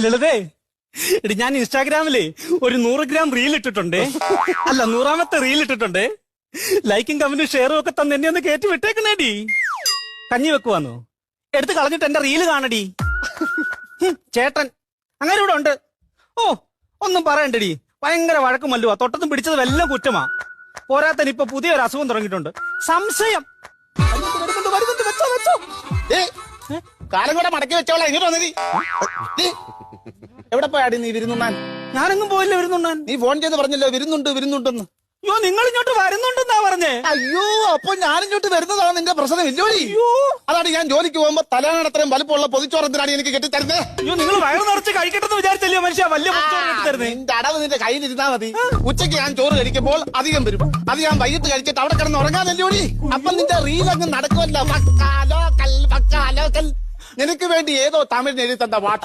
ലളിതേ എടി ഞാൻ ഇൻസ്റ്റാഗ്രാമില് ഒരു 100 ഗ്രാം റീൽ ഇട്ടിട്ടുണ്ട്. അല്ല 100ാമത്തെ റീൽ ഇട്ടിട്ടുണ്ട്. ലൈക്കും കമന്റും ഷെയറും ഒക്കെ തന്നെ എന്നെ ഒന്ന് കയറ്റി വിട്ടേക്കണേടി. കഞ്ഞി വെക്കുവാന്നോ? എടുത്ത് കളഞ്ഞിട്ട് എന്റെ റീല് കാണടി. ചേട്ടൻ അങ്ങനെ ഇവിടെ ഉണ്ട്. ഓ ഒന്നും പറയണ്ടടി, ഭയങ്കര വഴക്കും മല്ലുവാ. തൊട്ടത്തും പിടിച്ചത് എല്ലാം കുറ്റമാ. പോരാത്തന് ഇപ്പൊ പുതിയൊരു അസുഖം തുടങ്ങിയിട്ടുണ്ട്, സംശയം. വരുന്നുണ്ട്, വെച്ചോ വെച്ചോ. കാലം കൂടെ മടക്കി വെച്ചോളാം. ഇങ്ങോട്ട് വന്നതി. എവിടെ പോയാടി നീ വിരുന്നുണ്ണാൻ? ഞാനെങ്ങും പോയില്ല വരുന്നുണ്ണാൻ. നീ ഫോൺ ചെയ്ത് പറഞ്ഞല്ലോ വിരുന്നുണ്ടെന്ന്. അയ്യോ നിങ്ങൾ ഇങ്ങോട്ട് വരുന്നുണ്ടെന്നാ പറഞ്ഞേ. അയ്യോ അപ്പൊ ഞാനിങ്ങോട്ട് വരുന്നതാണ് നിന്റെ പ്രശ്നം ഇല്ലോടി. അതാണ് ഞാൻ ജോലിക്ക് പോകുമ്പോ തലയാണത്രയും വലുപ്പമുള്ള പൊതിച്ചോറത്തിനാണ് എനിക്ക് കെട്ടിത്തരുന്നത്. അയ്യോ നിങ്ങൾ വയറ് നിറച്ച് കഴിക്കട്ടെന്ന് വിചാരിച്ചല്ലോ മനുഷ്യ വലിയ തരുന്നേ. നിന്റെ അടവ് നിന്റെ കയ്യിലിരുന്നാ മതി. ഉച്ചയ്ക്ക് ഞാൻ ചോറ് കഴിക്കുമ്പോൾ അധികം വരും. അത് ഞാൻ വൈകിട്ട് കഴിച്ചിട്ട് അവിടെ കിടന്ന് ഉറങ്ങാനല്ലോടി. അപ്പൊ നിന്റെ റീൽ അങ്ങ് നടക്കുമല്ലോ. നിനക്ക് വേണ്ടി ഏതോ തമിഴിന് എഴുതി തന്ന പാട്ട.